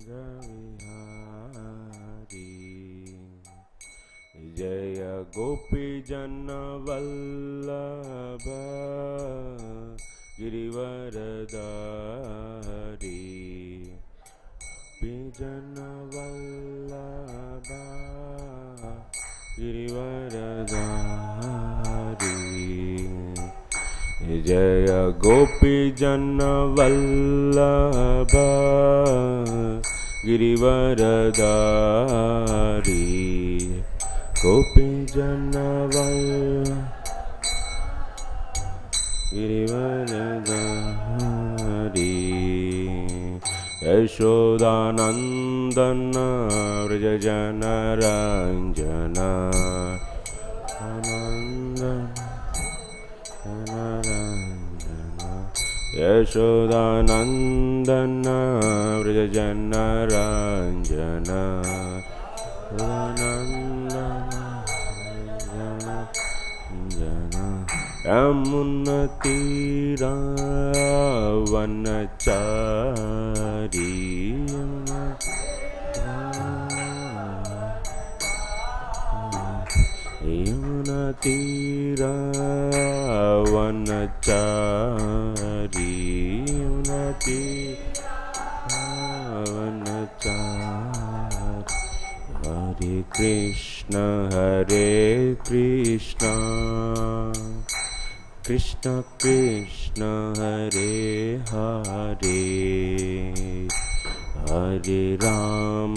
विहारी जय गोपी जन वल्लभ गिरिवरधारी जन वल्लभ गिरिवरधारी जय गोपी जन वल्लभ गिरिवरधारी गोपी जन गिरिवरधारी यशोदानंदन व्रज जन रंजन यशोदानंदन व्रज जन रंजन यमुना तीरावनचारी यमुना तीरावनचारी यमुना तीरावनचारी हरे कृष्ण कृष्ण कृष्ण हरे हरे हरे राम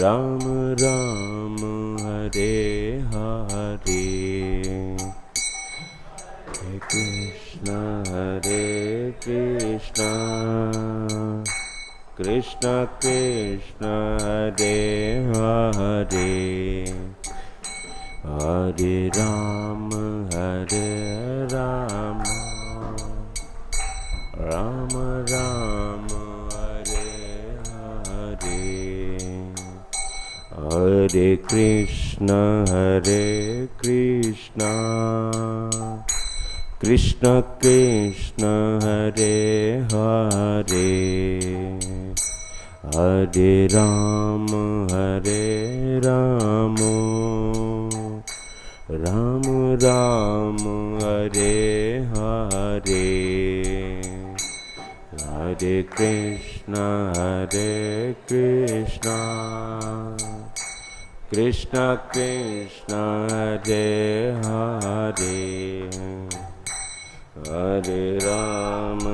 राम राम हरे हरे हरे कृष्ण कृष्ण कृष्ण हरे हरे हरे राम राम राम हरे हरे हरे कृष्ण कृष्ण कृष्ण हरे हरे हरे राम राम राम हरे हरे हरे कृष्ण कृष्ण कृष्ण हरे हरे हरे राम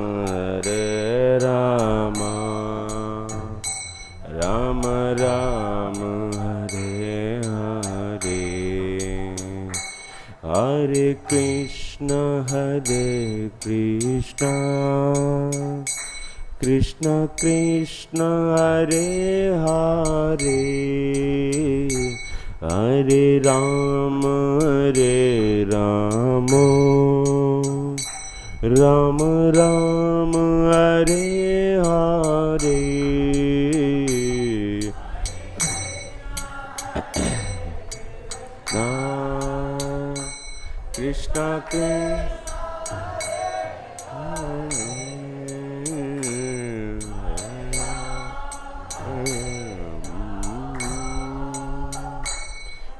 राम राम हरे हरे हरे कृष्ण कृष्ण कृष्ण हरे हरे हरे राम राम राम हरे हरे कृष्ण के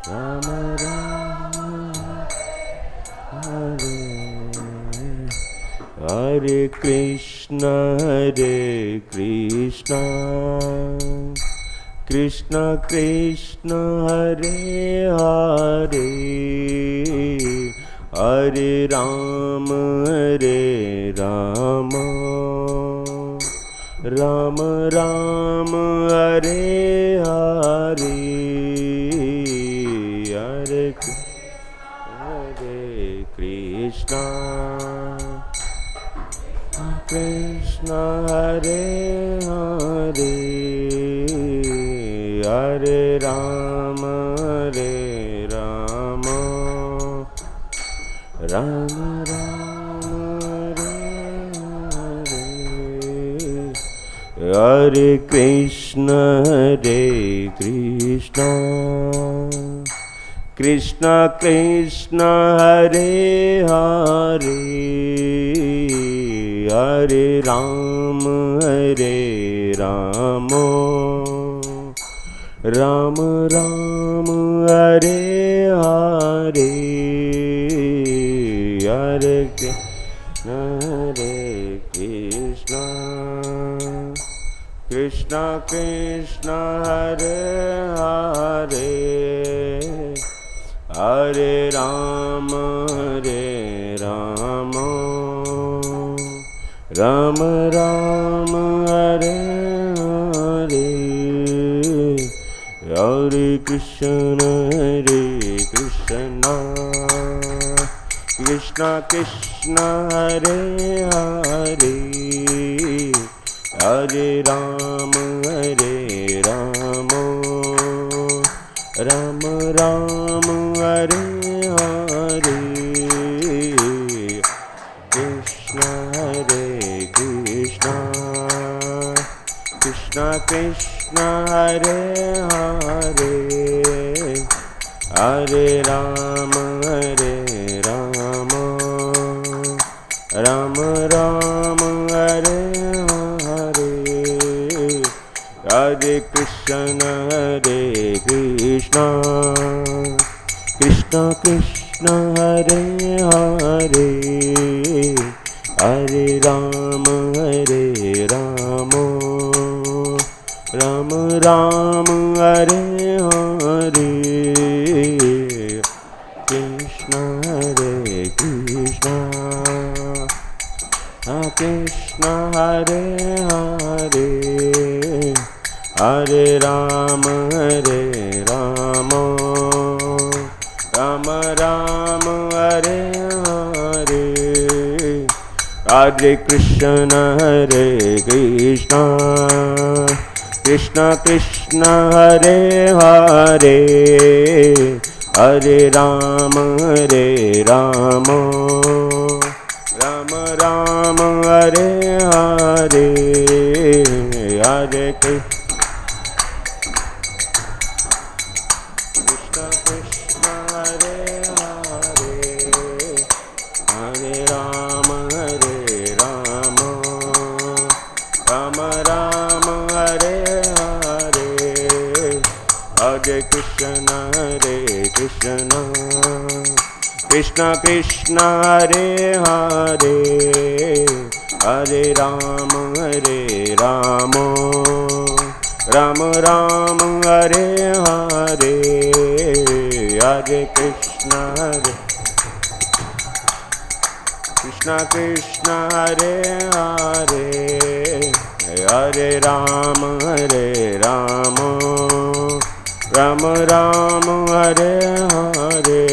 राम हरे कृष्ण कृष्ण कृष्ण हरे हरे हरे राम राम राम हरे हरे हरे कृष्ण कृष्ण हरे हरे हरे राम राम हरे कृष्ण कृष्ण कृष्ण हरे हरे हरे राम राम राम हरे हरे हरे कृष्ण कृष्ण कृष्ण हरे हरे हरे राम राम राम हरे हरे हरे कृष्ण कृष्ण कृष्ण हरे हरे हरे राम राम राम हरे हरे कृष्ण कृष्ण कृष्ण हरे हरे हरे राम राम राम हरे हरे हरे कृष्ण कृष्ण कृष्ण हरे हरे हरे राम राम राम हरे हरे कृष्ण कृष्ण हरे हरे हरे राम राम राम हरे हरे हरे कृष्ण कृष्ण कृष्ण हरे हरे हरे राम राम राम हरे हरे हरे कृष्ण कृष्ण हरे हरे हरे राम राम राम हरे हरे हरे कृष्ण कृष्ण कृष्ण हरे हरे हरे राम राम राम हरे हरे हरे कृष्ण कृष्ण हरे हरे हरे राम राम राम हरे हरे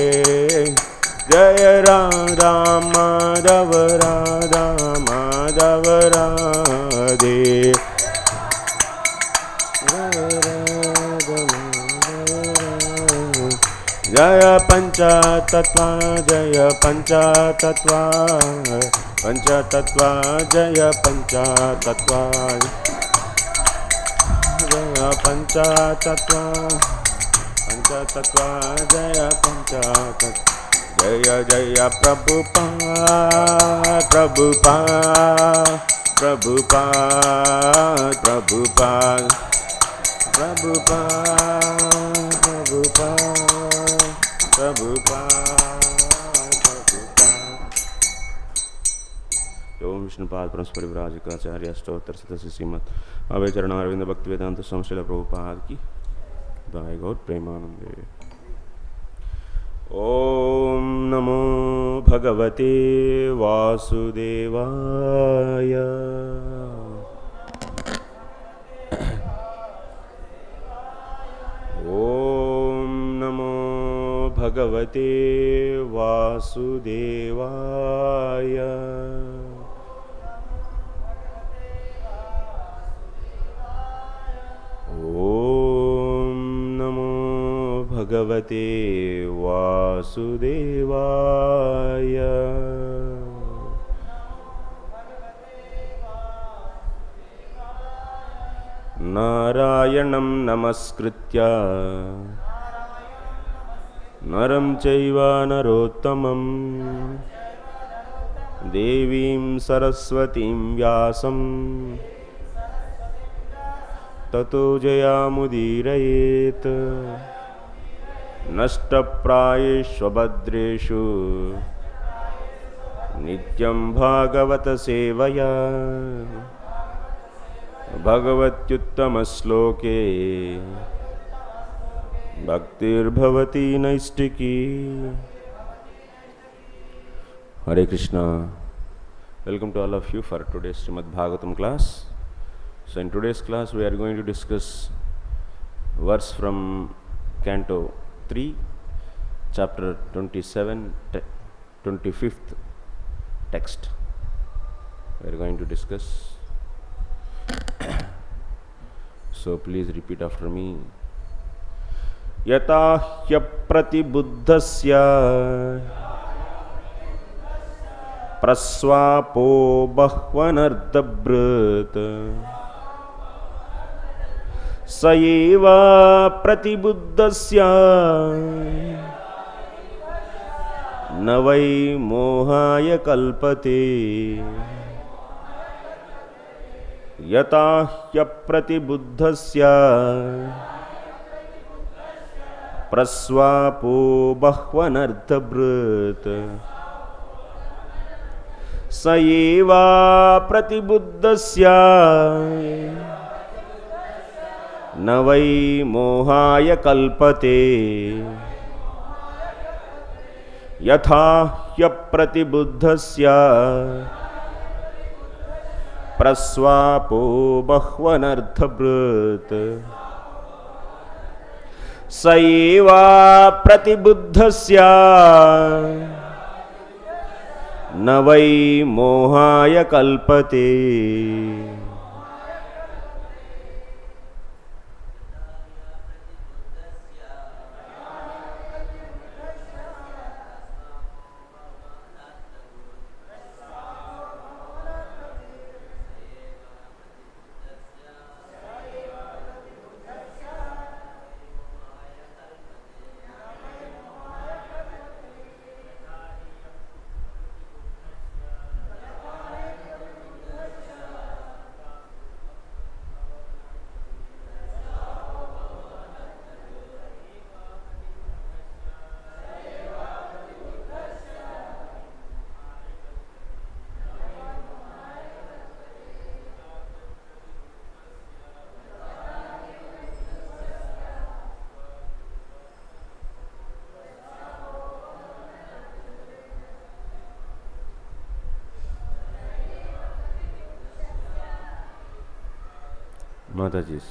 जय राधा माधव राधे जय पंचतत्वा जय पंचतत्वा जय पंचतत्वा जय पंचतत्वा जय पंचतत्वा जय जय प्रभुपाद ओम विष्णुपाद परस्पर विराजिकाचार्य अष्टोत्तर सतस्य श्रीमद् अभय चरणारविंद भक्ति वेदांत स्वामी श्रील प्रभुपाद की जय गौर प्रेमानंदे। ओम नमो भगवते वासुदेवाय। ओम नमो भगवते वासुदेवाय। ओम नमो भगवते वासुदेवाय। नारायणं नमस्कृत्य नरं चैव नरोत्तमं देवीं सरस्वतीं व्यासं ततो जयामुदीरयेत्। नष्टप्रायेष्वभद्रेषु नित्यं भागवत सेवया भगवत्युत्तमश्लोके भक्तिर्भवति नैष्टिकी। Hare Krishna. Welcome to all of you for today's Srimad Bhagavatam class. So in today's class we are going to discuss verse from Canto 3, chapter 27, 25th text. We are going to discuss. So please repeat after me. Yata ह्यप्रतिबुद्धस्य प्रस्वापो बह्वनर्धभृत् स एव प्रतिबुद्धस्य न वै मोहाय कल्पते। यता ह्यप्रतिबुद्धस्य प्रस्वापो बह्वनर्धभृत् स एव प्रतिबुद्धस्य न वै मोहाय कल्पते। यथा ह्यप्रतिबुद्धस्य प्रस्वापो बह्वनर्धभृत् स एव प्रतिबुद्धस्य न वै मोहाय कल्पते। Mataji's.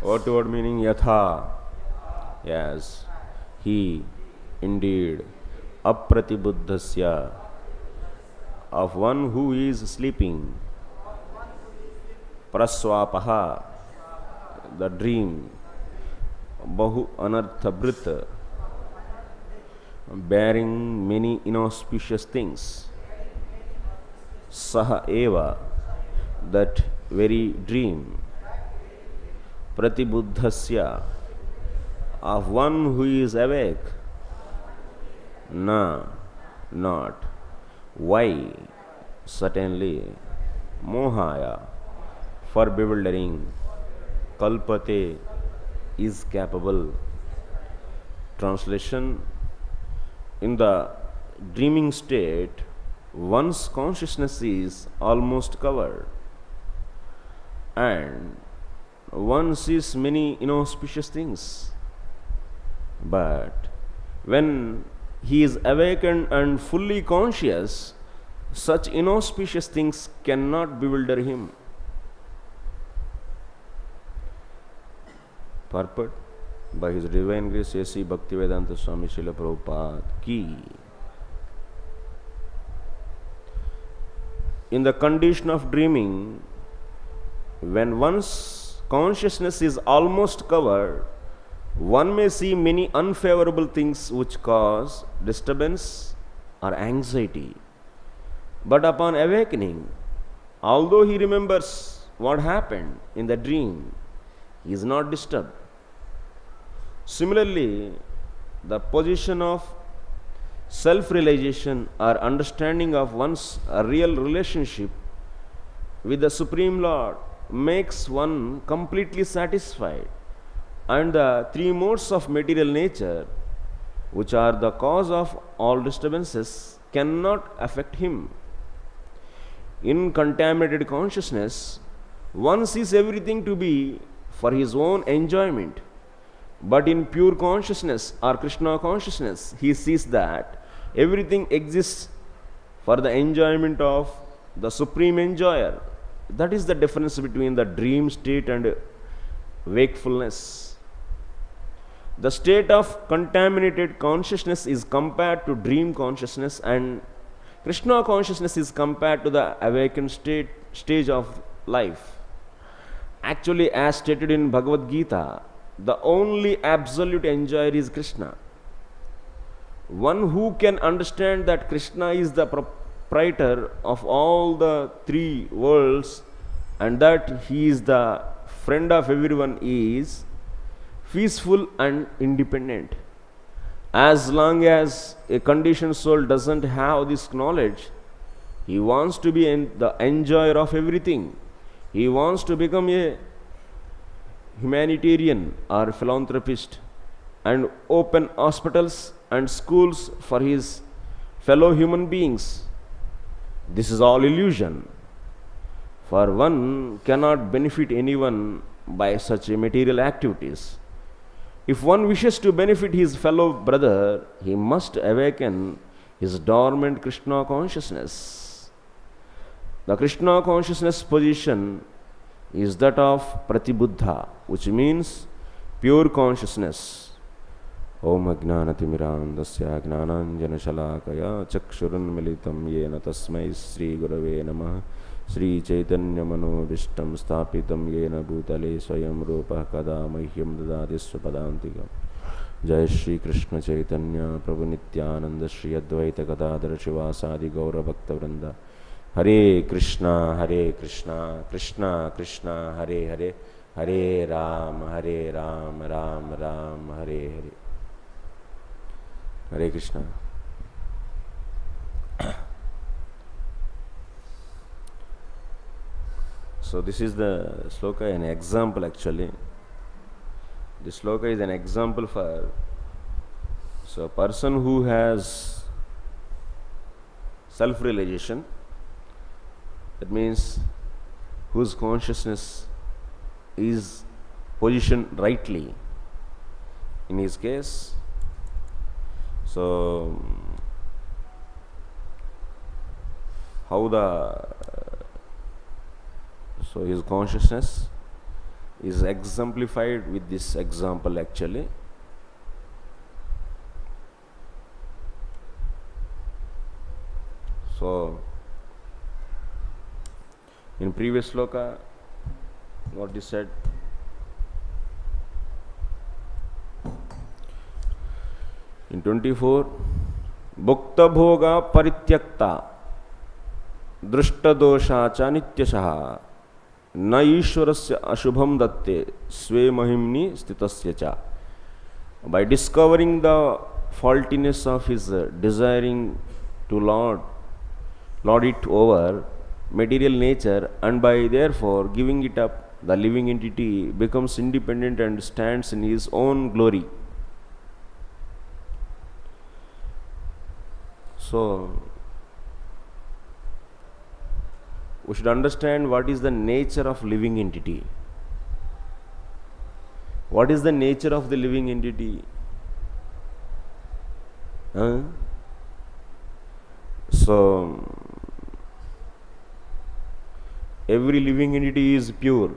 Word meaning yatha, yes, he, indeed, apratibuddhasya, of one who is sleeping, praswapaha, the dream, bahu anarthabrit, bearing many inauspicious things, saha eva, that very dream, pratibuddhasya, of one who is awake, na, not, why, certainly, mohaya, for bewildering, kalpate, is capable. Translation: in the dreaming state, one's consciousness is almost covered, and one sees many inauspicious things. But when he is awakened and fully conscious, such inauspicious things cannot bewilder him. Purport by His Divine Grace A.C. Bhaktivedanta Swami Srila Prabhupada ki. in the condition of dreaming, when one's consciousness is almost covered, one may see many unfavorable things which cause disturbance or anxiety. But upon awakening, although he remembers what happened in the dream, he is not disturbed. Similarly, the position of self-realization or understanding of one's real relationship with the Supreme Lord makes one completely satisfied, and the three modes of material nature, which are the cause of all disturbances, cannot affect him. In contaminated consciousness, one sees everything to be for his own enjoyment. But in pure consciousness or Krishna consciousness, he sees that everything exists for the enjoyment of the Supreme Enjoyer. That is the difference between the dream state and wakefulness. The state of contaminated consciousness is compared to dream consciousness, and Krishna consciousness is compared to the awakened stage of life. Actually, as stated in Bhagavad Gita, the only absolute enjoyer is Krishna. One who can understand that Krishna is the proprietor of all the three worlds and that he is the friend of everyone is peaceful and independent. As long as a conditioned soul doesn't have this knowledge, he wants to be the enjoyer of everything. He wants to become a humanitarian or philanthropist and open hospitals and schools for his fellow human beings. This is all illusion, for one cannot benefit anyone by such material activities. If one wishes to benefit his fellow brother, he must awaken his dormant Krishna consciousness. The Krishna consciousness position is that of Pratibuddha, which means pure consciousness. Om Ajnanatimirandasya Gnananjana Shalakaya Chakshurunmilitam Yena Tasmai Sri Gurave Namah Sri Chaitanya Manobishtam Sthapitam Yena Bhutale Swayam Rupa Kada Mahyam Dadati Swapadantikam. Jai Shri Krishna Chaitanya Prabhu Nityananda Shri Advaita Gadadhara Shivasadi Gaura Bhakta Vrinda. Hare Krishna, Krishna Krishna, Hare Hare, Hare Ram, Ram Ram, Hare Hare. Hare Krishna. So this is the sloka, an example actually. This sloka is an example for a person who has self-realization. That means whose consciousness is positioned rightly. In his case, so his consciousness is exemplified with this example actually. So in previous sloka, what is said? In 24, Bhukta Bhoga Parityakta Drushta Dosha Cha Nityashaha Na Ishwarasya Ashubham Datte Sve Mahimni Stitasya Cha. By discovering the faultiness of his desiring to lord it over material nature, and by therefore giving it up, the living entity becomes independent and stands in his own glory. So we should understand what is the nature of living entity. What is the nature of the living entity? So every living entity is pure.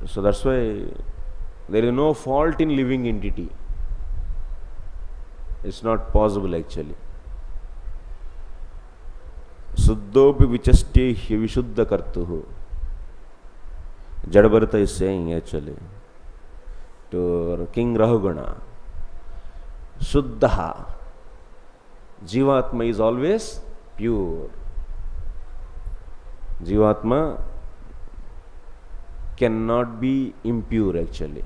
So that's why there is no fault in living entity. It's not possible actually. Suddhopi vichasti vishuddha kartuhu. Jadabharata is saying actually to King Rahugana, Shuddha, Jivatma is always pure. Jivatma cannot be impure actually.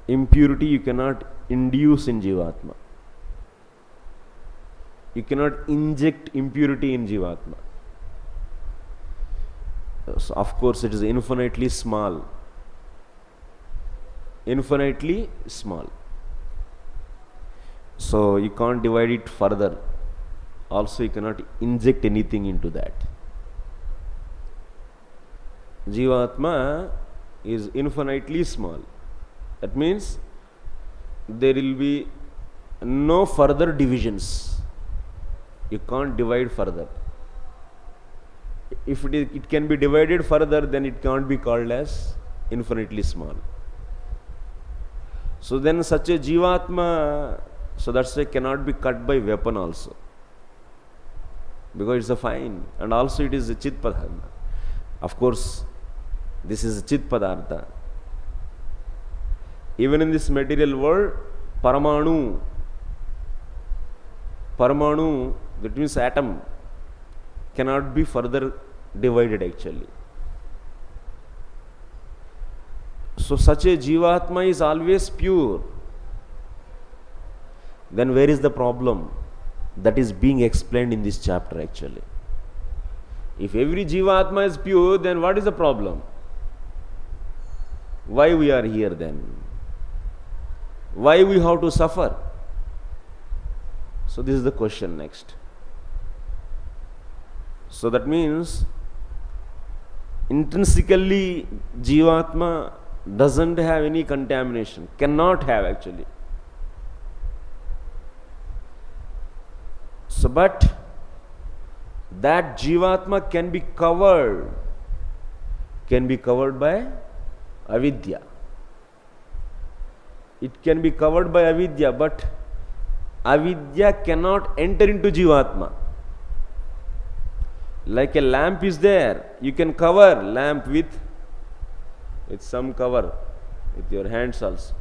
Impurity you cannot induce in Jivatma. You cannot inject impurity in Jivatma. So of course it is infinitely small. Infinitely small. So you can't divide it further. Also you cannot inject anything into that. Jivatma is infinitely small. That means there will be no further divisions. You can't divide further. If it can be divided further, then it can't be called as infinitely small. So then such a Jivatma, so that's why cannot be cut by weapon also. Because it's a fine. And also it is a Chit Padartha. Of course, this is a Chit Padartha. Even in this material world, Paramanu, that means atom, cannot be further divided actually. So such a Jivatma is always pure. Then where is the problem? That is being explained in this chapter actually. If every Jivatma is pure, then what is the problem? Why we are here then? Why we have to suffer? So this is the question next. So that means intrinsically Jivatma doesn't have any contamination, cannot have actually. So but that Jivatma can be covered by avidya. It can be covered by avidya, but avidya cannot enter into Jivatma. Like a lamp is there, you can cover lamp with some cover, with your hands also.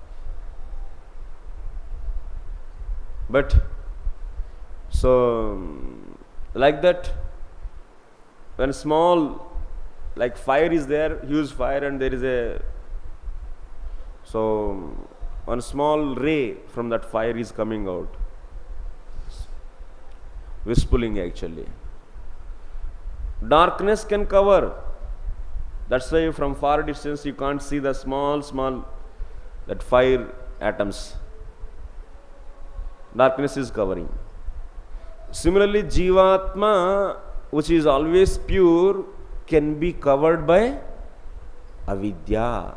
But so like that, when small, like fire is there, huge fire, and there is a, so one small ray from that fire is coming out, whispering actually. Darkness can cover. That's why from far distance you can't see the small that fire atoms. Darkness is covering. Similarly, Jivatma, which is always pure, can be covered by avidya.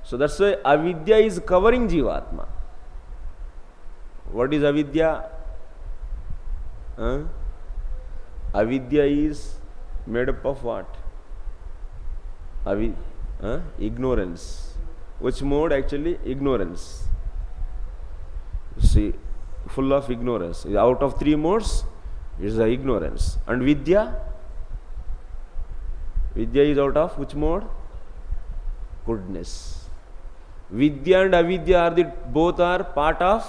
So that's why avidya is covering Jivatma. What is avidya? Avidya is made up of what? Ignorance. Which mode actually? Ignorance. See, full of ignorance. Out of three modes, is the ignorance. And Vidya? Vidya is out of which mode? Goodness. Vidya and avidya both are part of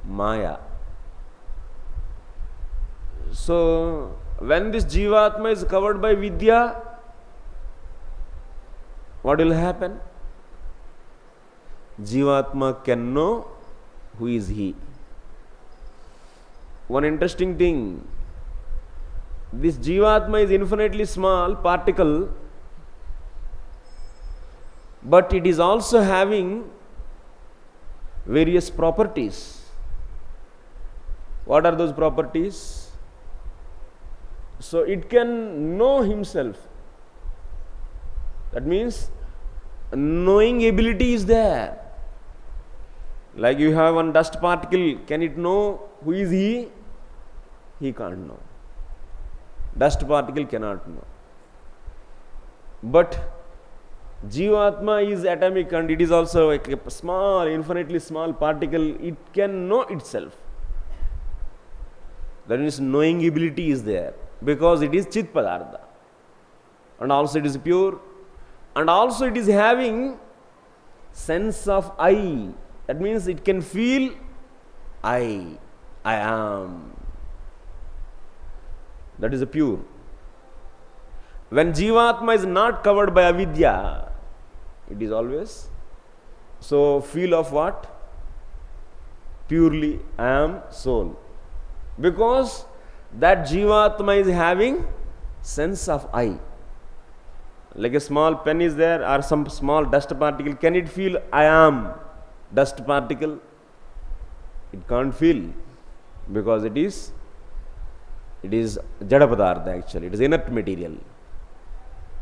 Maya. So when this Jivatma is covered by Vidya, what will happen? Jivatma can know who is he. One interesting thing, this Jivatma is infinitely small particle, but it is also having various properties. What are those properties? So it can know himself. That means knowing ability is there. Like you have one dust particle, can it know who is he? He can't know. Dust particle cannot know. But Jivatma is atomic and it is also like a small, infinitely small particle. It can know itself. That means knowing ability is there, because it is Chit Padartha. And also it is pure. And also it is having sense of I. That means it can feel I am. That is a pure. When Jivatma is not covered by avidya, it is always so feel of what? Purely I am soul. Because that Jivatma is having sense of I. Like a small pen is there or some small dust particle, can it feel I am dust particle? It can't feel, because it is Jada Padartha actually, it is inert material.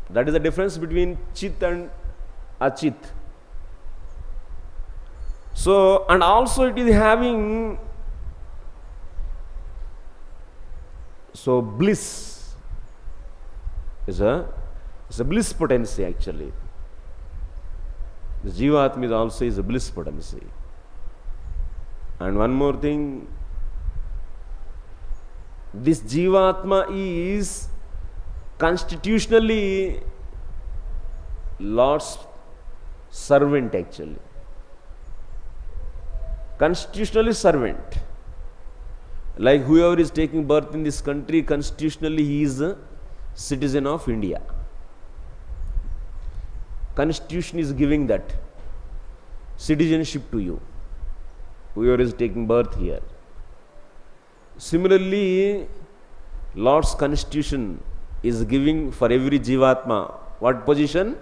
That is the difference between Chit and Achit. So, and also it is having so bliss is a bliss potency actually. The Jivatma is also is a bliss potency. And one more thing, this Jivatma is constitutionally Lord's servant actually. Constitutionally servant. Like whoever is taking birth in this country, constitutionally he is a citizen of India. Constitution is giving that citizenship to you, whoever is taking birth here. Similarly, Lord's constitution is giving for every Jivatma what position?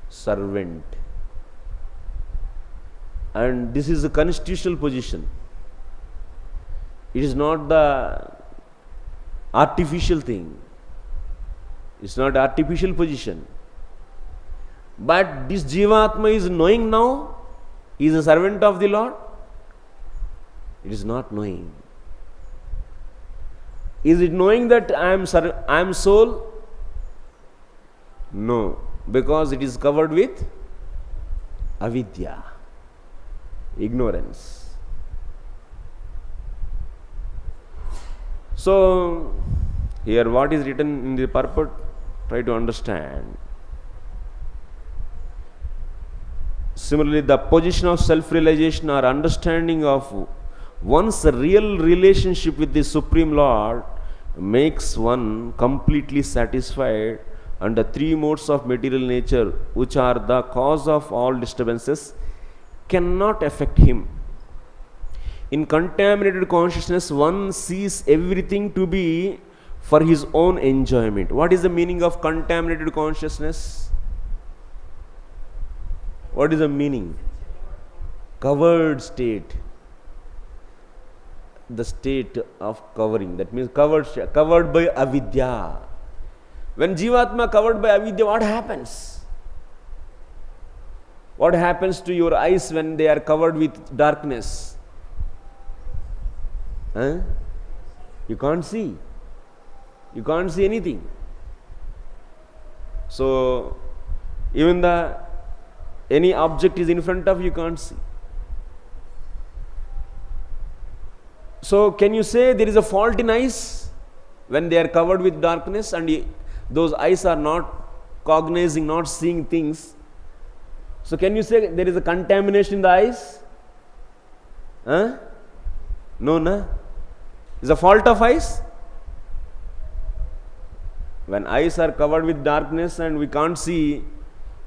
Servant. And this is a constitutional position. It is not the artificial thing. It's not artificial position. But this Jivatma is knowing now, he is a servant of the Lord. It is not knowing. Is it knowing that I am soul? No, because it is covered with avidya, ignorance. So, here what is written in the purport? Try to understand. Similarly, the position of self-realization or understanding of one's real relationship with the Supreme Lord makes one completely satisfied, and the three modes of material nature, which are the cause of all disturbances, cannot affect him. In contaminated consciousness, one sees everything to be for his own enjoyment. What is the meaning of contaminated consciousness? What is the meaning? Covered state. The state of covering. That means covered by avidya. When Jivatma covered by avidya, what happens? What happens to your eyes when they are covered with darkness? You can't see. You can't see anything. So, even any object is in front of you, can't see. So, can you say there is a fault in eyes when they are covered with darkness and those eyes are not cognizing, not seeing things? So, can you say there is a contamination in the eyes? No, no. Is a fault of eyes? When eyes are covered with darkness and we can't see,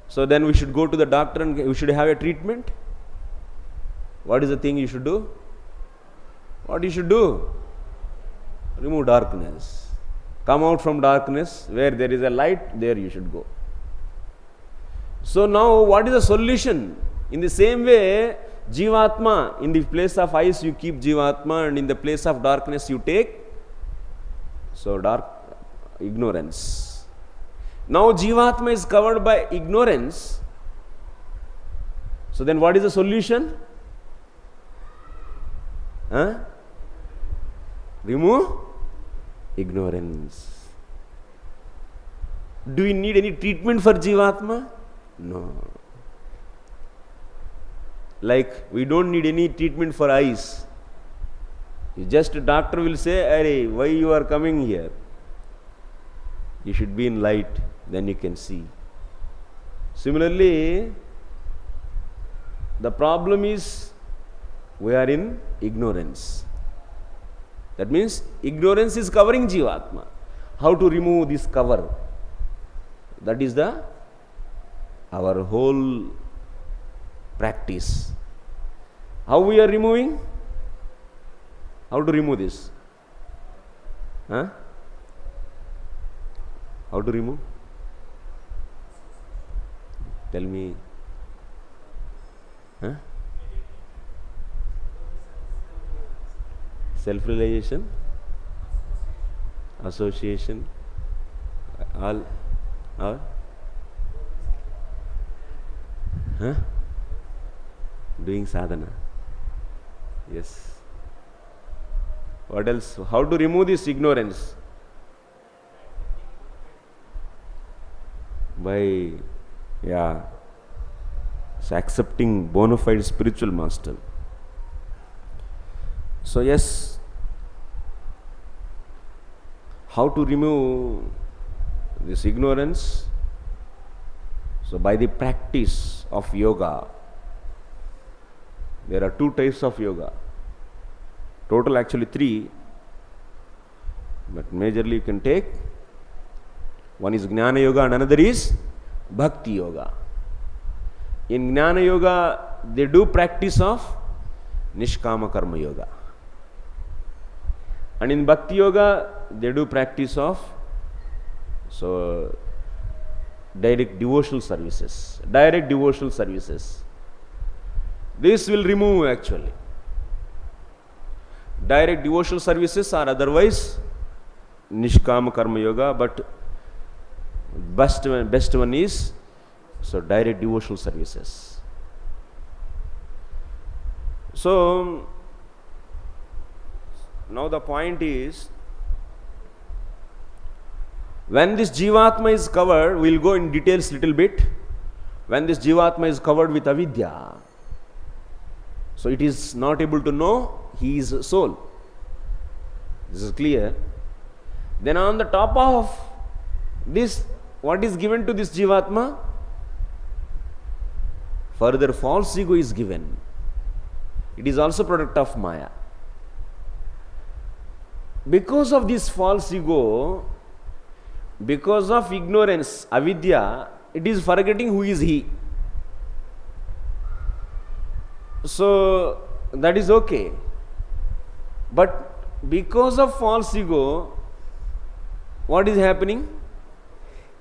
so then we should go to the doctor and we should have a treatment. What is the thing you should do? What you should do? Remove darkness. Come out from darkness. Where there is a light, there you should go. So now what is the solution? In the same way, Jivatma, in the place of eyes you keep Jivatma, and in the place of darkness you take ignorance. Now Jivatma is covered by ignorance. So then what is the solution? Remove ignorance. Do we need any treatment for Jivatma? No. Like we don't need any treatment for eyes. Just a doctor will say, "Arey, why you are coming here? You should be in light, then you can see." Similarly, the problem is we are in ignorance. That means ignorance is covering Jivatma. How to remove this cover? That is our whole practice. How we are removing? How to remove this? Huh? How to remove? Tell me. Huh? Self-realization, association, all. Huh? Doing sadhana. Yes. What else? How to remove this ignorance? By, so accepting bona fide spiritual master. So yes, how to remove this ignorance? So by the practice of yoga. There are 2 types of yoga. Total actually 3, but majorly you can take. One is Jnana Yoga and another is Bhakti Yoga. In Jnana Yoga, they do practice of Nishkama Karma Yoga. And in Bhakti Yoga, they do practice of direct devotional services. This will remove actually. Direct devotional services are otherwise Nishkama Karma Yoga, but best one is direct devotional services. So now the point is, when this Jivatma is covered, we will go in details little bit. When this Jivatma is covered with avidya, so it is not able to know he is soul. This is clear. Then on the top of this, what is given to this Jivatma? Further false ego is given. It is also product of Maya. Because of this false ego, because of ignorance, avidya, it is forgetting who is he. So that is okay. But because of false ego, what is happening?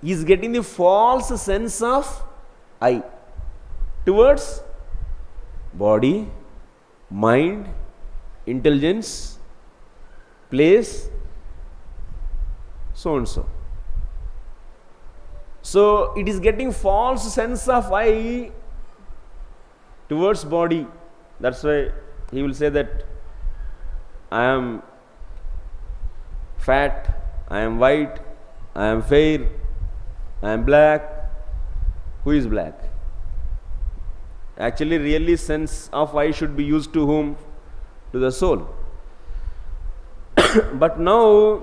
He is getting the false sense of I towards body, mind, intelligence, place, so and so. So it is getting false sense of I towards body. That's why he will say that I am fat, I am white, I am fair, I am black. Who is black? Actually, really sense of I should be used to whom? To the soul. But now,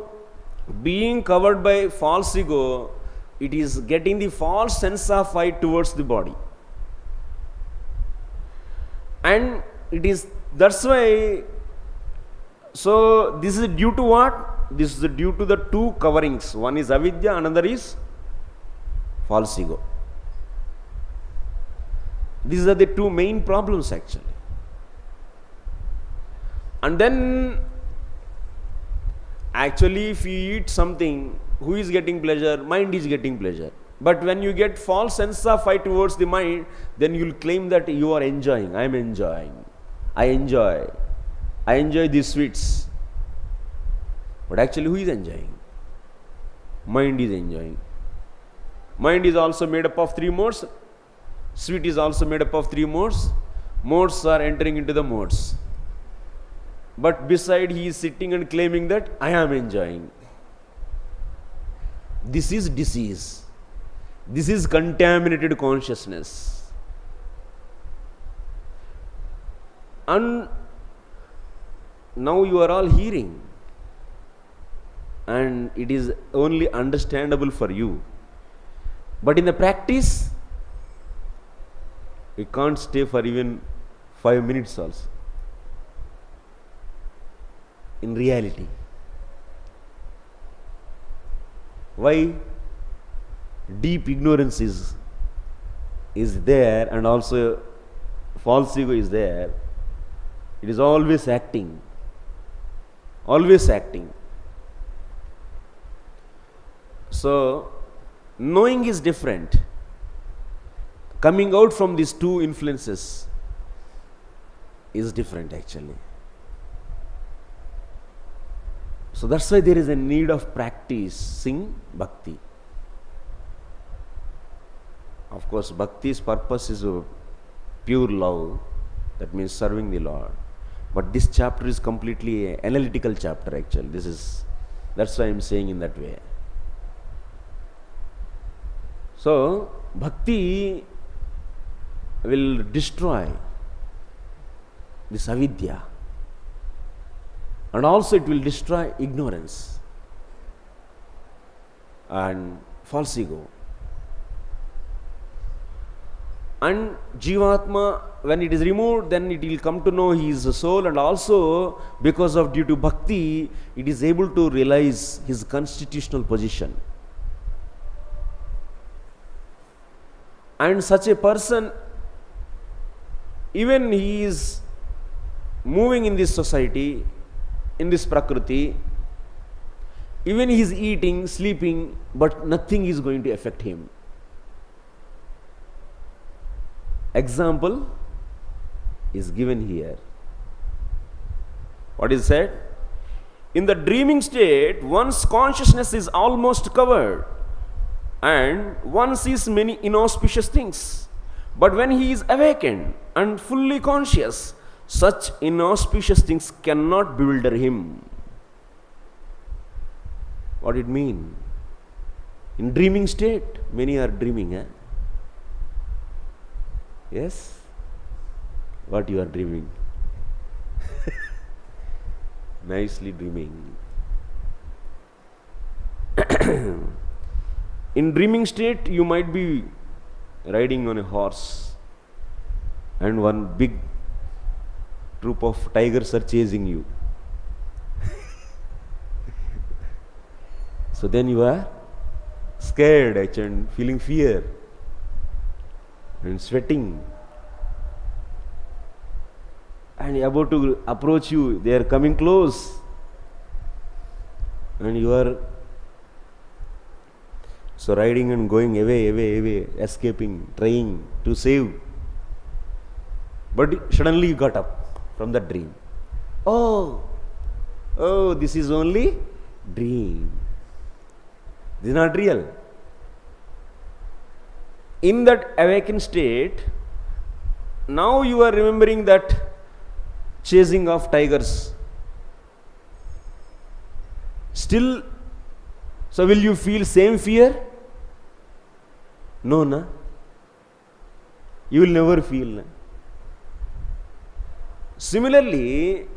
being covered by false ego, it is getting the false sense of I towards the body. And it is, that's why, so this is due to what? This is due to the 2 coverings. One is avidya, another is false ego. These are the 2 main problems actually. And then, actually if you eat something, who is getting pleasure? Mind is getting pleasure. But when you get false sense of I towards the mind, then you will claim that you are enjoying. I am enjoying. I enjoy these sweets. But actually who is enjoying? Mind is enjoying. Mind is also made up of 3 modes. Sweet is also made up of 3 modes. Modes are entering into the modes. But beside he is sitting and claiming that I am enjoying. This is disease. This is contaminated consciousness. And now you are all hearing, and it is only understandable for you. But in the practice, we can't stay for even 5 minutes also. In reality. Why? Deep ignorance is there, and also false ego is there. It is always acting. Always acting. So, knowing is different. Coming out from these two influences is different actually. So that's why there is a need of practicing bhakti. Of course, bhakti's purpose is a pure love, that means serving the Lord. But this chapter is completely an analytical chapter actually. That's why I am saying in that way. So, bhakti will destroy this avidya, and also it will destroy ignorance and false ego. And Jivatma, when it is removed, then it will come to know he is a soul, and also because of due to bhakti, it is able to realize his constitutional position. And such a person, even he is moving in this society, in this prakriti, even he is eating, sleeping, but nothing is going to affect him. Example is given here. What is said? In the dreaming state, one's consciousness is almost covered, and one sees many inauspicious things. But when he is awakened and fully conscious, such inauspicious things cannot bewilder him. What it mean? In dreaming state, many are dreaming. Yes? What you are dreaming? Nicely dreaming. In dreaming state, you might be riding on a horse, and one big troop of tigers are chasing you. So then you are scared and feeling fear and sweating, and about to approach you, they are coming close, and you are so riding and going away, escaping, trying to save. But suddenly you got up from that dream. Oh, this is only dream. This is not real. In that awakened state, now you are remembering that chasing of tigers. Still, so will you feel same fear? No, na? You will never feel. Na? Similarly,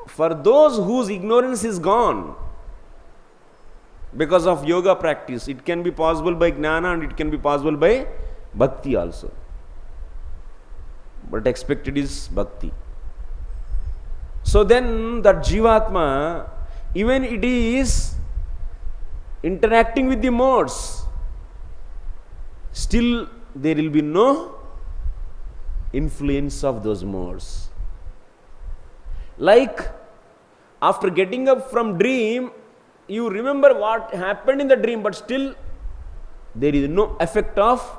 for those whose ignorance is gone because of yoga practice, it can be possible by jnana and it can be possible by bhakti also. But expected is bhakti. So then that Jivatma, even it is interacting with the modes, still there will be no influence of those modes. Like after getting up from dream, you remember what happened in the dream, but still there is no effect of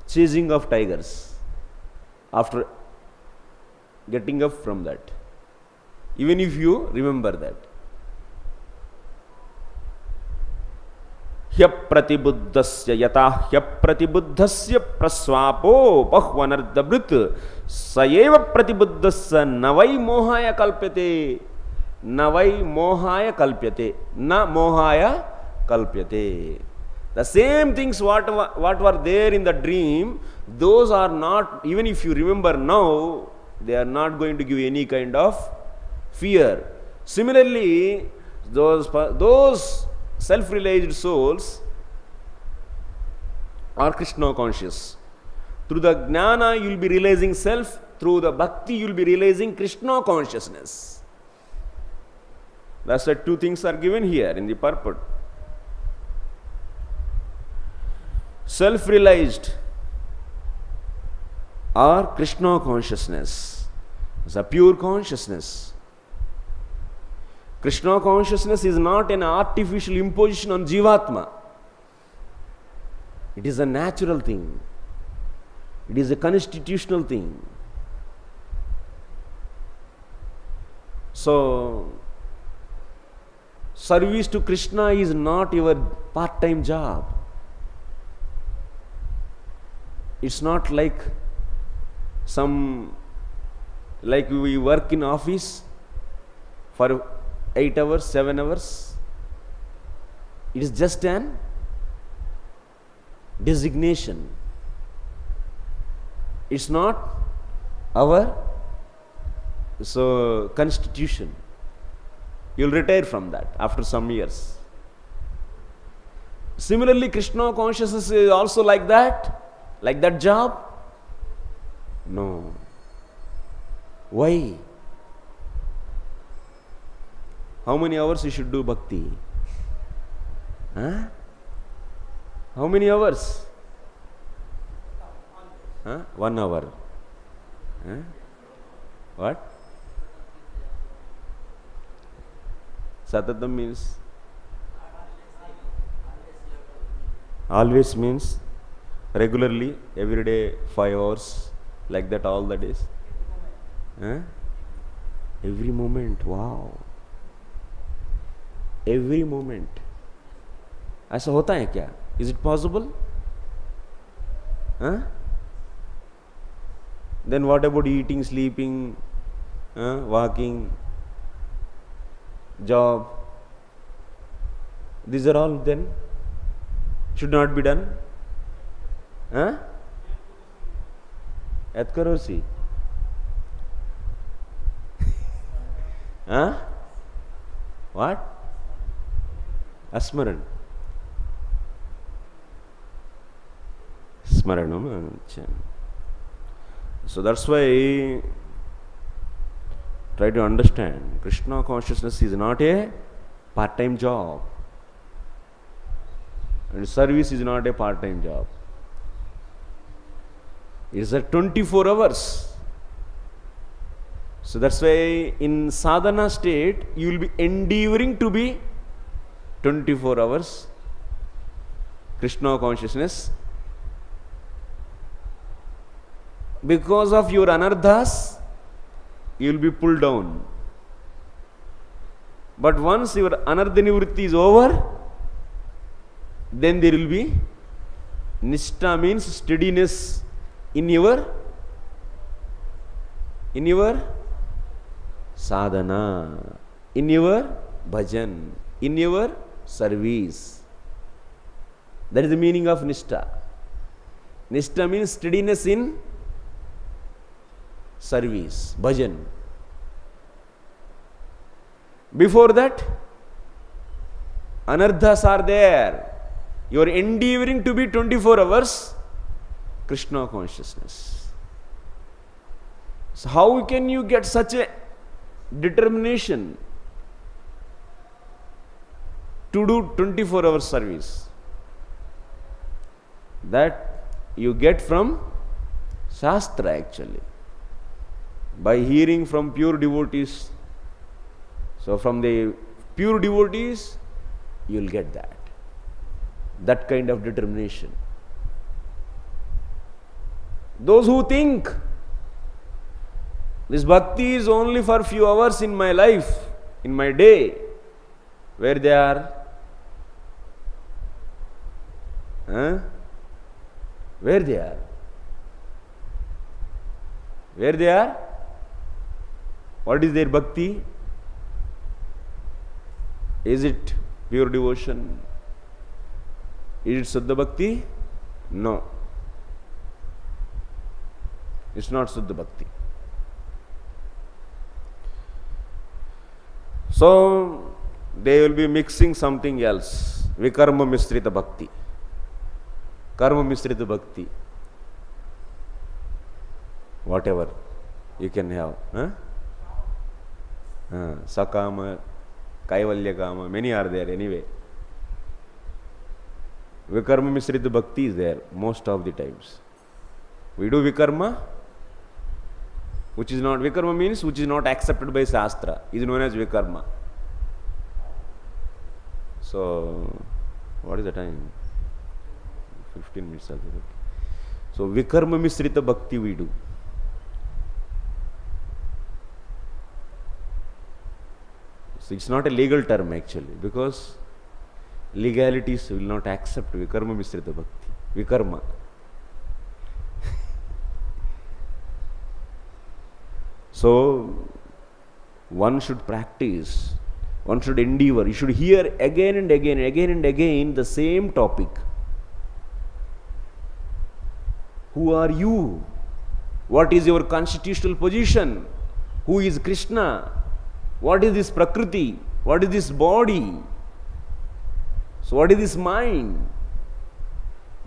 chasing of tigers after getting up from that, even if you remember that. Hyapratibuddhasya yata hyapratibuddhasya praswapo bahvanardabrit sayeva pratibuddhasya navai mohaya kalpyate. Navai mohaya kalpyate. Na mohaya kalpyate. The same things what were there in the dream, those are not, even if you remember now, they are not going to give any kind of fear. Similarly, those self-realized souls are Krishna conscious. Through the jnana you will be realizing self, through the bhakti you will be realizing Krishna consciousness. That's why two things are given here in the purport. Self-realized or Krishna consciousness. It's a pure consciousness. Krishna consciousness is not an artificial imposition on Jivatma. It is a natural thing. It is a constitutional thing. So, service to Krishna is not your part-time job. It's not like we work in office for 8 hours, 7 hours. It is just an designation. It's not our constitution. You'll retire from that after some years. Similarly, Krishna consciousness is also like that job? No. Why? How many hours you should do bhakti? Huh? How many hours? 1 hour. Huh? What? Satatam means? Always means regularly, every day 5 hours, like that all the days. Every moment, wow. Every moment. ऐसा होता है क्या? Is it possible? Then what about eating, sleeping, walking, job? These are all then should not be done. Yat karo si. What? Asmaran. Smaranam. So that's why try to understand Krishna consciousness is not a part-time job, and service is not a part-time job. It is a 24 hours. So that's why in sadhana state you will be endeavoring to be 24 hours Krishna consciousness. Because of your anardhas, you will be pulled down. But once your anardha nivritti is over, then there will be nishtha, means steadiness in your sadhana, in your bhajan, in your service. That is the meaning of nishtha. Nishtha means steadiness in service, bhajan. Before that, anardhas are there. You are endeavoring to be 24 hours Krishna consciousness. So how can you get such a determination to do 24 hours service? That you get from Shastra actually, by hearing from pure devotees. So from the pure devotees you will get that kind of determination. Those who think this bhakti is only for few hours in my life, in my day, where they are? Where they are? Where they are? What is their bhakti? Is it pure devotion? Is it Suddha Bhakti? No. It's not Suddha Bhakti. So they will be mixing something else. Vikarma Misrita Bhakti. Karma Misrita Bhakti. Whatever you can have. Sakama, Kaivalya Kama, many are there anyway. Vikarma Misrita Bhakti is there most of the times. We do Vikarma, which is not, Vikarma means which is not accepted by Shastra, is known as Vikarma. So, what is the time? 15 minutes. Okay. So, Vikarma Misrita Bhakti we do. So, it's not a legal term actually, because legalities will not accept Vikarma Misrita Bhakti. Vikarma. So, one should practice, one should endeavor, you should hear again and again the same topic. Who are you? What is your constitutional position? Who is Krishna? What is this Prakriti? What is this body? So what is this mind?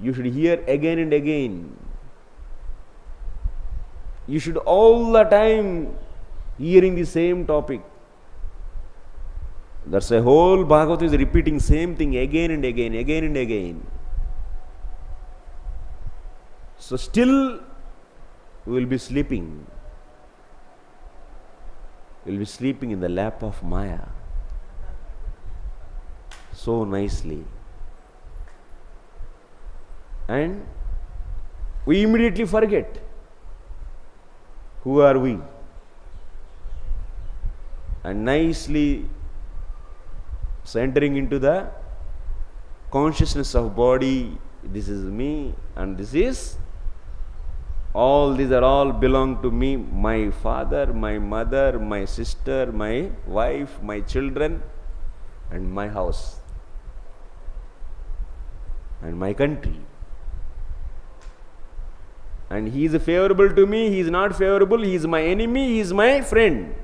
You should hear again and again. You should all the time hearing the same topic. That's a whole Bhagavatam is repeating same thing again and again. So still we will be sleeping. We will be sleeping in the lap of Maya. So nicely. And we immediately forget. Who are we? And nicely centering into the consciousness of body. This is me and this is all, these are all belong to me, my father, my mother, my sister, my wife, my children, and my house, and my country. And he is favorable to me, he is not favorable, he is my enemy, he is my friend.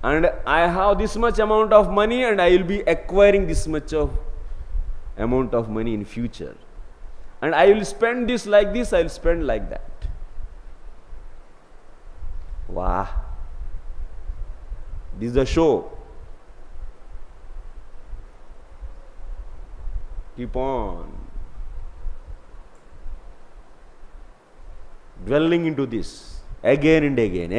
And I have this much amount of money and I will be acquiring this much of amount of money in future. And I will spend this like this, I will spend like that. Wow. This is a show. Keep on dwelling into this again and again.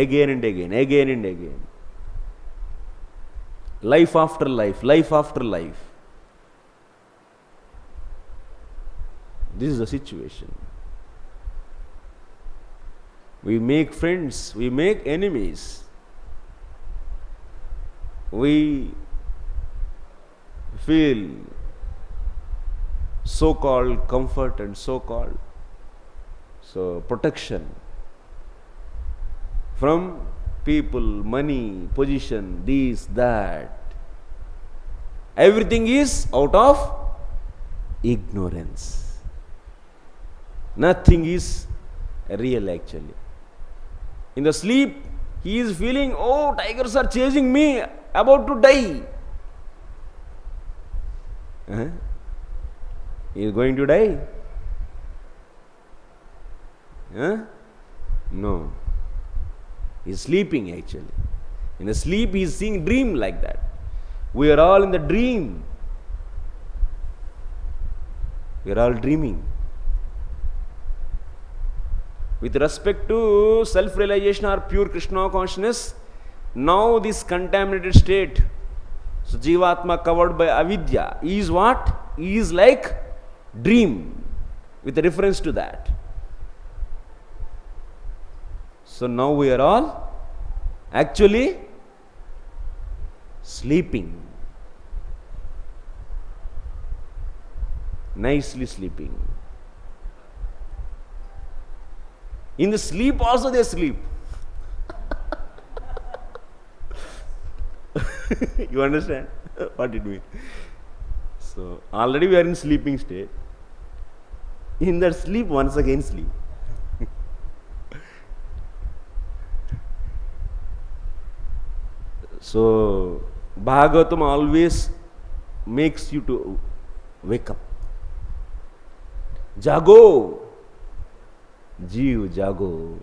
Life after life. This is the situation. We make friends, we make enemies. We feel so-called comfort and so-called protection from people, money, position, this, that. Everything is out of ignorance. Nothing is real actually. In the sleep, he is feeling, oh, tigers are chasing me, about to die. He is going to die? No. He is sleeping actually. In the sleep, he is seeing dream like that. We are all in the dream. We are all dreaming. With respect to self-realization or pure Krishna consciousness, now this contaminated state, so Jivatma covered by avidya, is what? Is like dream, with reference to that. So now we are all actually sleeping. Nicely sleeping. In the sleep also they sleep. You understand what it means? So already we are in sleeping state. In that sleep, once again sleep. So, Bhagavatam always makes you to wake up. Jago! Jeev, jago.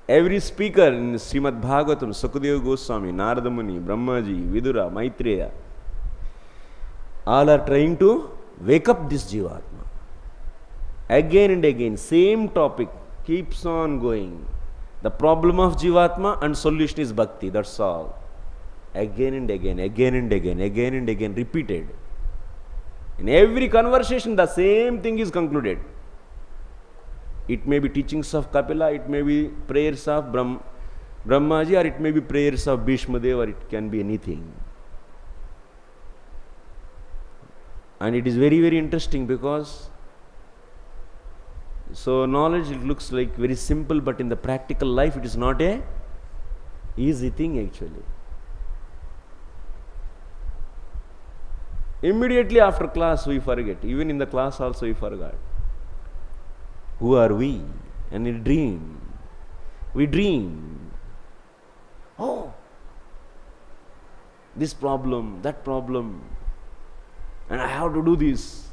Every speaker in Srimad Bhagavatam, Sukadeva Goswami, Narada Muni, Brahmaji, Vidura, Maitreya, all are trying to wake up this Jivatma. Again and again, same topic keeps on going. The problem of Jivatma and solution is Bhakti, that's all. Again and again, again and again, again and again, repeated. In every conversation, the same thing is concluded. It may be teachings of Kapila, it may be prayers of Brahmaji, or it may be prayers of Bhishma Dev, or it can be anything. And it is very, very interesting because so knowledge, it looks like very simple, but in the practical life it is not a easy thing actually. Immediately after class we forget. Even in the class also we forgot. Who are we? And we dream. We dream. Oh, this problem, that problem, and I have to do this.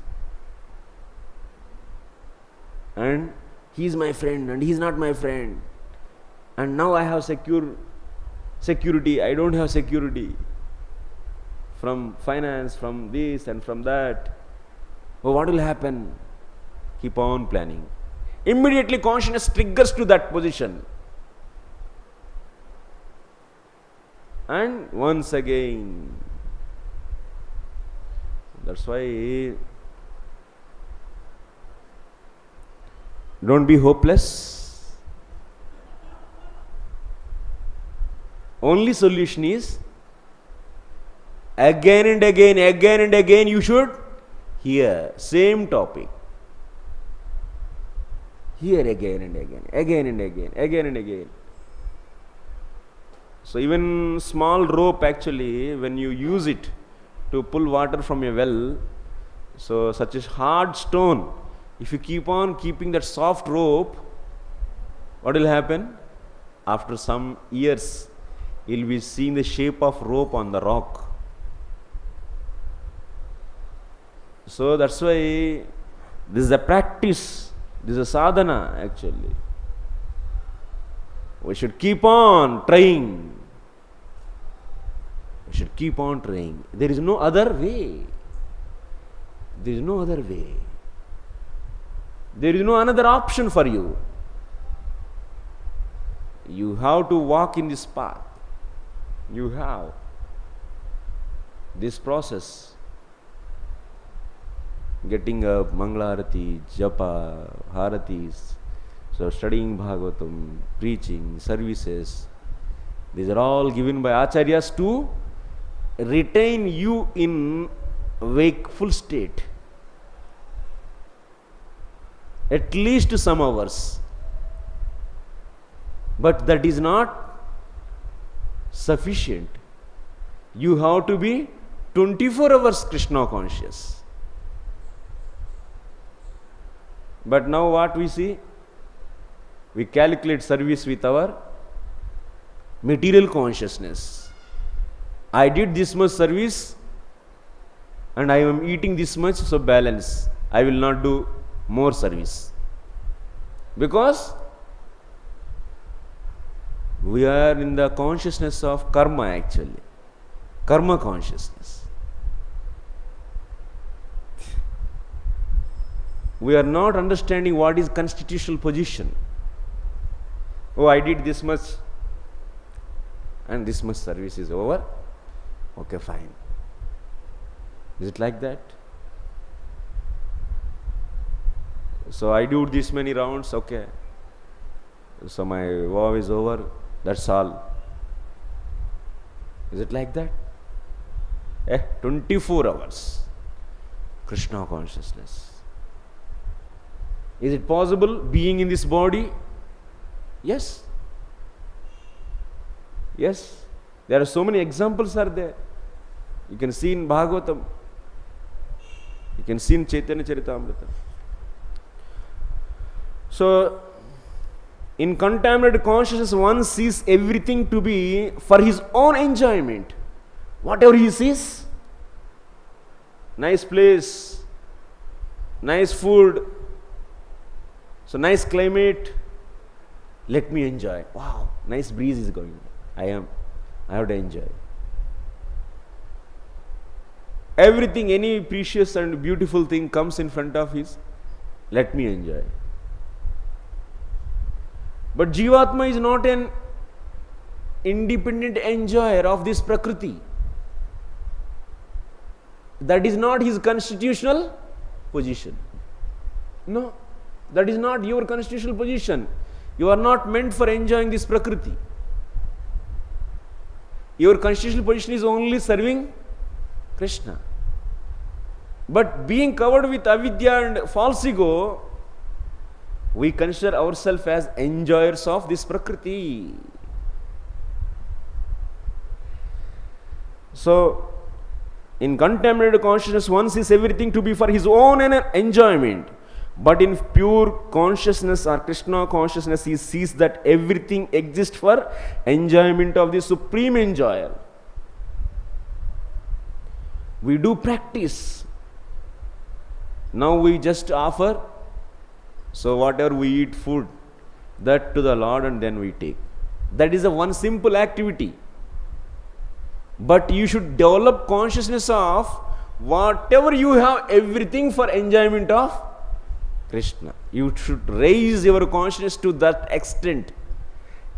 And he is my friend and he is not my friend. And now I have security, I don't have security. From finance, from this and from that. Oh, what will happen? Keep on planning. Immediately consciousness triggers to that position. And once again. That's why don't be hopeless. Only solution is again and again you should hear same topic. Hear again and again. So even small rope actually, when you use it to pull water from a well, so such a hard stone, if you keep on keeping that soft rope, what will happen? After some years, you will be seeing the shape of rope on the rock. So that's why this is a practice, this is a sadhana actually. We should keep on trying. We should keep on trying. There is no other way. There is no other way. There is no another option for you. You have to walk in this path. You have this process. Getting up, Mangala-arati, Japa, Haratis, so studying Bhagavatam, preaching, services, these are all given by Acharyas to retain you in wakeful state. At least some hours. But that is not sufficient. You have to be 24 hours Krishna conscious. But now what we see? We calculate service with our material consciousness. I did this much service and I am eating this much, so balance. I will not do more service. Because we are in the consciousness of karma actually. Karma consciousness. We are not understanding what is constitutional position. Oh, I did this much and this much service is over. Okay, fine. Is it like that? So I do this many rounds, okay. So my vow is over, that's all. Is it like that? 24 hours. Krishna consciousness. Is it possible being in this body? Yes. Yes. There are so many examples are there. You can see in Bhagavatam. You can see in Chaitanya Charitamrita. So, In contaminated consciousness, one sees everything to be for his own enjoyment. Whatever he sees, nice place, nice food, so nice climate, let me enjoy. Wow, nice breeze is going. I have to enjoy. Everything, any precious and beautiful thing comes in front of his, let me enjoy. But Jivatma is not an independent enjoyer of this Prakriti. That is not his constitutional position. No, that is not your constitutional position. You are not meant for enjoying this Prakriti. Your constitutional position is only serving Krishna. But being covered with avidya and false ego, we consider ourselves as enjoyers of this Prakriti. So, in contaminated consciousness, one sees everything to be for his own enjoyment. But in pure consciousness or Krishna consciousness, he sees that everything exists for enjoyment of the supreme enjoyer. We do practice. Now we just offer. So whatever we eat food, that to the Lord and then we take. That is a one simple activity. But you should develop consciousness of whatever you have, everything for enjoyment of Krishna. You should raise your consciousness to that extent.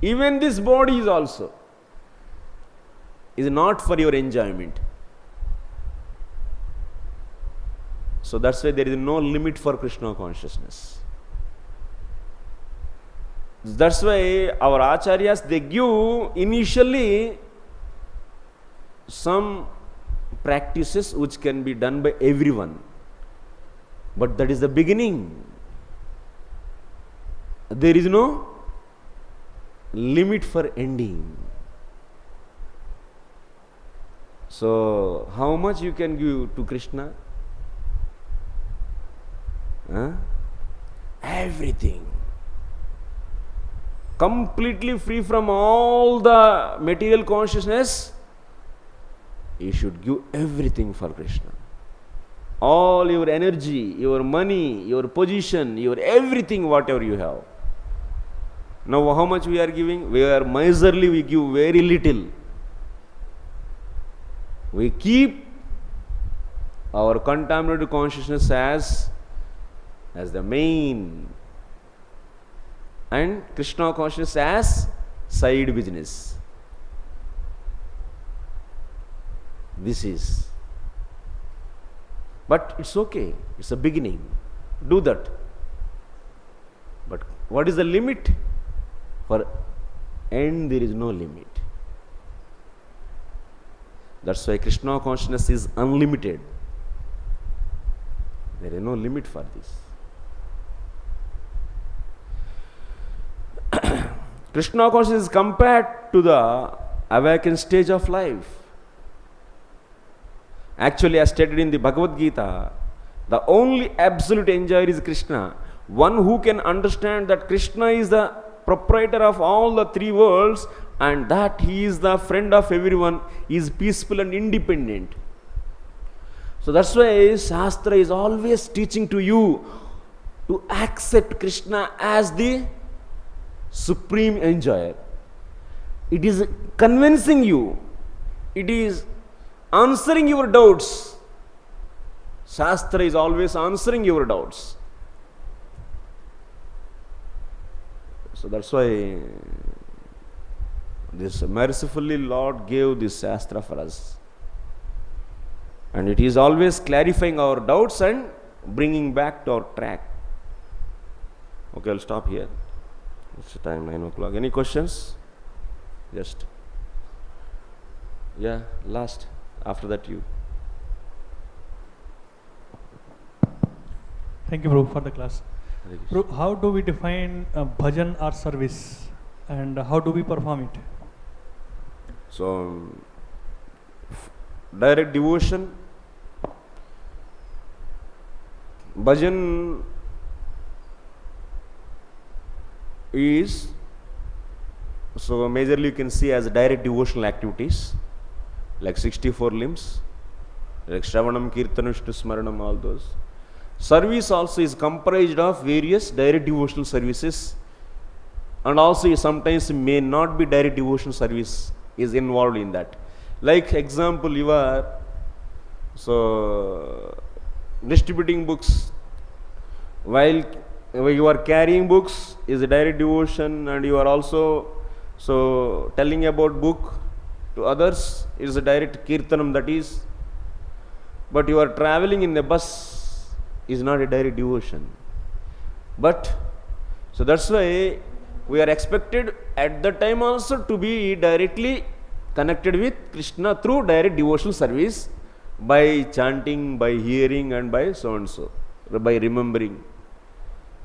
Even this body is also not for your enjoyment. So that's why there is no limit for Krishna consciousness. That's why our acharyas, they give initially some practices which can be done by everyone. But that is the beginning. There is no limit for ending. So, how much you can give to Krishna? Everything. Completely free from all the material consciousness, you should give everything for Krishna. All your energy, your money, your position, your everything, whatever you have. Now how much we are giving? We are miserly, we give very little. We keep our contaminated consciousness as the main, and Krishna consciousness as side business. This is. But it's okay. It's a beginning. Do that. But what is the limit? For end there is no limit. That's why Krishna consciousness is unlimited. There is no limit for this. Krishna consciousness is compared to the awakened stage of life. Actually, as stated in the Bhagavad Gita, the only absolute enjoyer is Krishna. One who can understand that Krishna is the proprietor of all the three worlds and that he is the friend of everyone, is peaceful and independent. So that's why Shastra is always teaching to you to accept Krishna as the supreme enjoyer. It is convincing you. It is answering your doubts. Shastra is always answering your doubts. So that's why this mercifully Lord gave this Shastra for us. And it is always clarifying our doubts and bringing back to our track. Okay, I'll stop here. It's time 9 o'clock. Any questions? Just. Yeah, last. After that you. Thank you, Prabhu, for the class. Prabhu, how do we define bhajan or service, and how do we perform it? So, direct devotion, bhajan is, so majorly you can see as direct devotional activities like 64 limbs, like Shravanam, Kirtanam, Vishnu Smaranam, all those. Service also is comprised of various direct devotional services, and also sometimes may not be direct devotional service is involved in that. Like example, you are distributing books. While you are carrying books is a direct devotion, and you are also telling about book to others is a direct kirtanam, that is. But you are traveling in the bus is not a direct devotion. But so that's why we are expected at the time also to be directly connected with Krishna through direct devotional service, by chanting, by hearing, and by so and so, by remembering.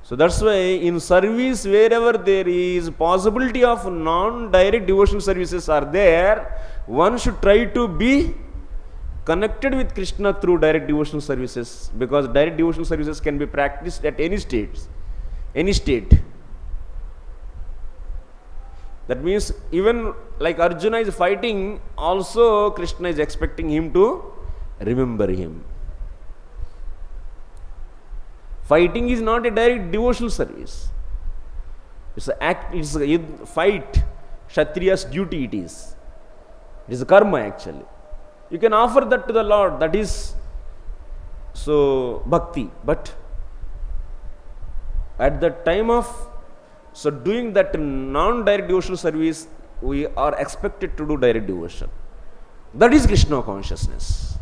So that's why in service, wherever there is possibility of non-direct devotional services are there, one should try to be connected with Krishna through direct devotional services, because direct devotional services can be practiced at any state. That means even like Arjuna is fighting, also Krishna is expecting him to remember him. Fighting is not a direct devotional service. It's an act, it's a fight. Kshatriya's duty it is. It is a karma actually. You can offer that to the Lord, that is so bhakti. But at the time of doing that non-direct devotional service, we are expected to do direct devotion. That is Krishna consciousness.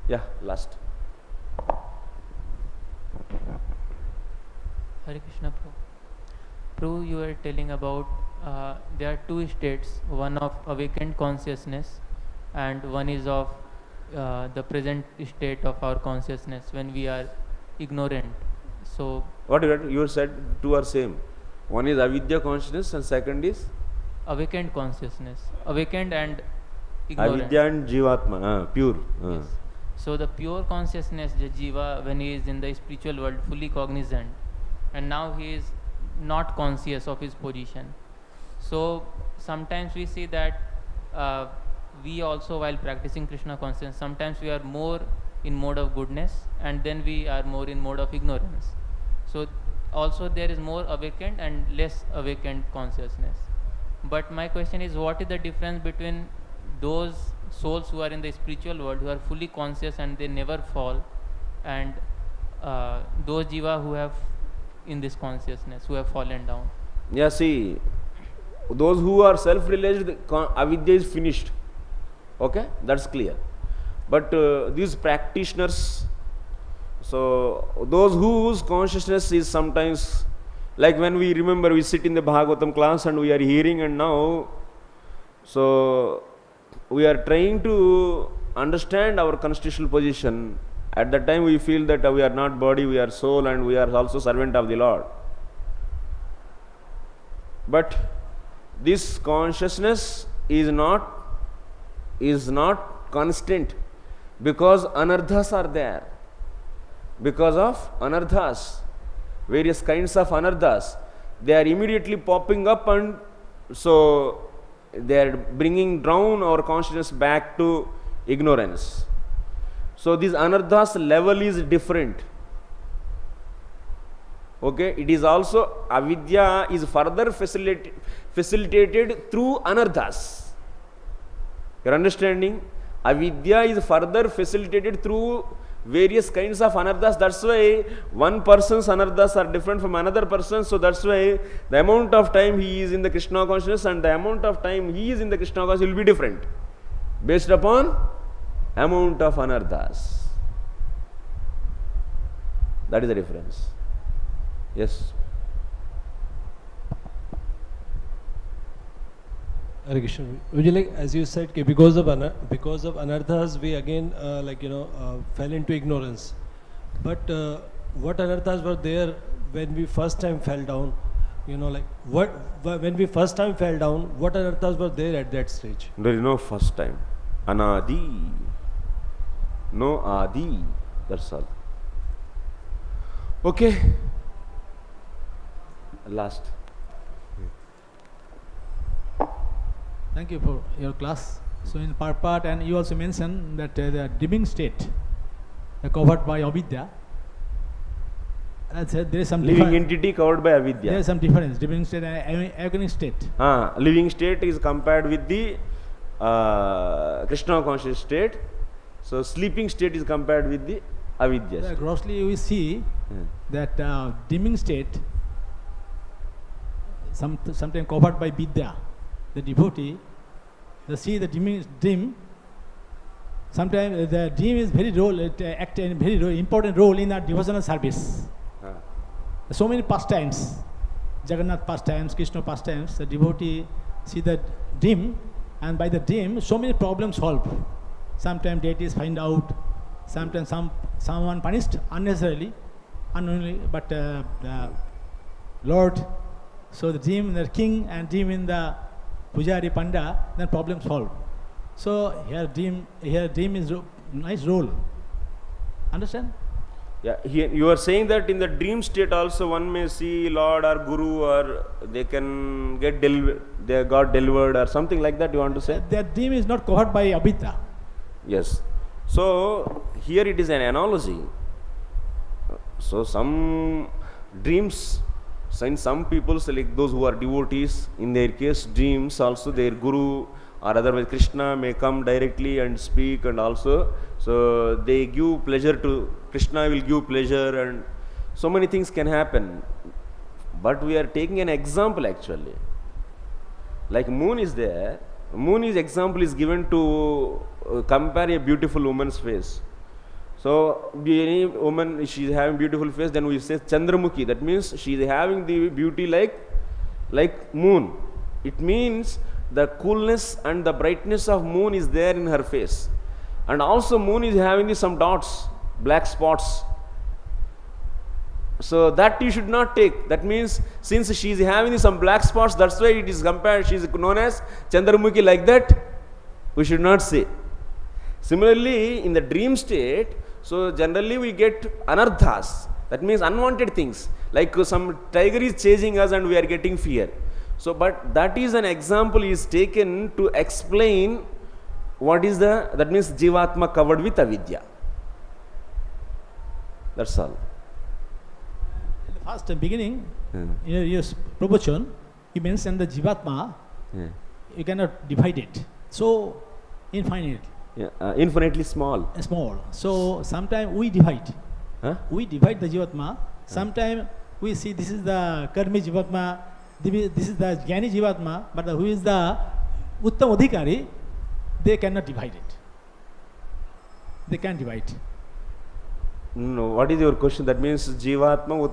Yeah, last. Hare Krishna, Prabhu. Prabhu, you were telling about there are two states, one of awakened consciousness and one is of the present state of our consciousness when we are ignorant. So what you said, two are same. One is avidya consciousness and second is awakened consciousness. Awakened and ignorant. Avidya and jivatma, pure. Yes. So the pure consciousness, the jiva, when he is in the spiritual world, fully cognizant, and now he is not conscious of his position. So sometimes we see that we also, while practicing Krishna consciousness, sometimes we are more in mode of goodness and then we are more in mode of ignorance. So also there is more awakened and less awakened consciousness. But my question is, what is the difference between those souls who are in the spiritual world, who are fully conscious and they never fall, and those jiva who have in this consciousness, who have fallen down? Yeah, see, those who are self-realized, avidya is finished. Okay, that's clear. But these practitioners, so those whose consciousness is sometimes, like when we remember, we sit in the Bhagavatam class and we are hearing, and now, so we are trying to understand our constitutional position. At that time we feel that we are not body, we are soul, and we are also servant of the Lord. But this consciousness is not constant, because anarthas are there. Because of anarthas, various kinds of anarthas, they are immediately popping up, and so they are bringing down our consciousness back to ignorance. So this anarthas level is different. Okay, it is also avidya is further facilitated through anarthas. You are understanding? Avidya is further facilitated through various kinds of anarthas. That's why one person's anarthas are different from another person. So that's why the amount of time he is in the Krishna consciousness and the amount of time he is in the Krishna consciousness will be different, based upon amount of anarthas. That is the difference. Yes. Hare Krishna. Would you like, as you said, because of anarthas, we again fell into ignorance. But what anarthas were there when we first time fell down? When we first time fell down, what anarthas were there at that stage? There is no first time. Anadi. No adi. That's all. Okay. Last. Thank you for your class. So in part, and you also mentioned that the dreaming state covered by avidya. There is some Living entity covered by avidya. There is some difference. Dreaming state and awakening state. Living state is compared with the Krishna conscious state. So sleeping state is compared with the avidya state. Grossly we see that dreaming state sometimes covered by vidya. The devotee, they see the dream. Sometimes the dream is it act a very important role in our devotional service. So many pastimes, Jagannath pastimes, Krishna pastimes, the devotee see the dream, and by the dream, so many problems solved. Sometimes deities find out, sometimes someone punished unnecessarily, unknowingly, but the Lord, so the dream in the king and dream in the Pujari Panda, then problem solved. So here dream is nice role. Understand? Yeah, here you are saying that in the dream state also one may see Lord or Guru, or they can get they got delivered or something like that. You want to say? That dream is not covered by avidya. Yes. So here it is an analogy. So some dreams, in some people, like those who are devotees, in their case dreams also their Guru or otherwise Krishna may come directly and speak, and also so they give pleasure to Krishna, will give pleasure, and so many things can happen. But we are taking an example actually. Like moon is there. Moon is example is given to compare a beautiful woman's face. So any woman, she is having beautiful face, then we say Chandramukhi. That means she is having the beauty like moon. It means the coolness and the brightness of moon is there in her face. And also moon is having some dots, black spots. So that you should not take. That means since she is having some black spots, that's why it is compared, she is known as Chandramukhi, like that. We should not say. Similarly, in the dream state, so generally we get anarthas. That means unwanted things. Like some tiger is chasing us and we are getting fear. So, but that is an example is taken to explain what is that means Jivatma covered with avidya. That's all. In the first beginning, in your proportion, you mentioned the Jivatma, you cannot divide it. So, infinite. Infinitely small. Small. So, sometimes we divide. We divide the Jivatma. Sometimes we see this is the Karmi Jivatma, this is the Jnani Jivatma, but who is the Uttam Adhikari, they cannot divide it. They can't divide. No, what is your question? That means Jivatma,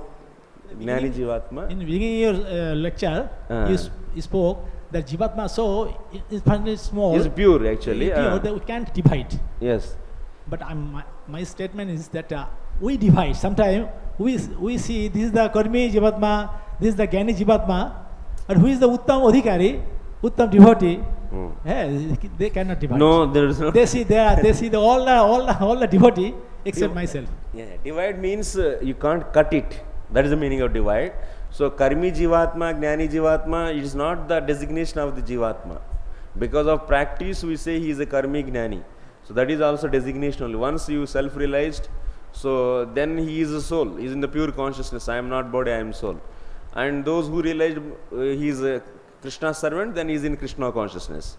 Jnani Jivatma? In the beginning of your lecture, you spoke that Jivatma, so is finally small. Is pure actually. Pure, that we can't divide. Yes. But my statement is that we divide. Sometimes we see this is the Karmi Jivatma, this is the Jnani Jivatma, and who is the Uttam Adhikari, Uttam devotee. They cannot divide. No, there is no. They see all the devotee except myself. Yeah, divide means you can't cut it. That is the meaning of divide. So Karmi Jivatma, Jnani Jivatma, it is not the designation of the Jivatma. Because of practice, we say he is a Karmi Jnani. So that is also designation only. Once you self-realized, so then he is a soul. He is in the pure consciousness. I am not body, I am soul. And those who realized he is a Krishna servant, then he is in Krishna consciousness.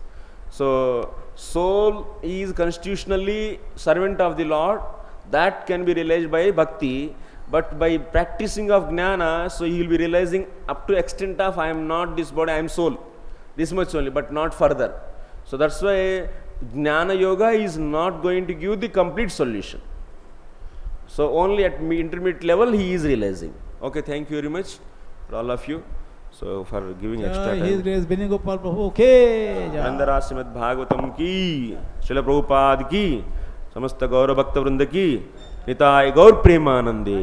So soul is constitutionally servant of the Lord. That can be realized by bhakti. But by practicing of jnana, so he will be realizing up to extent of I am not this body, I am soul. This much only, but not further. So that's why jnana yoga is not going to give the complete solution. So only at intermediate level he is realizing. Okay, thank you very much for all of you. So for giving extra time. His grace Venu Gopal Prabhu. Okay. Andara Srimad Bhagavatam ki, Srila Prabhupada ki, समस्त गौर भक्त वृंद की निताय गौर प्रेमानंदे।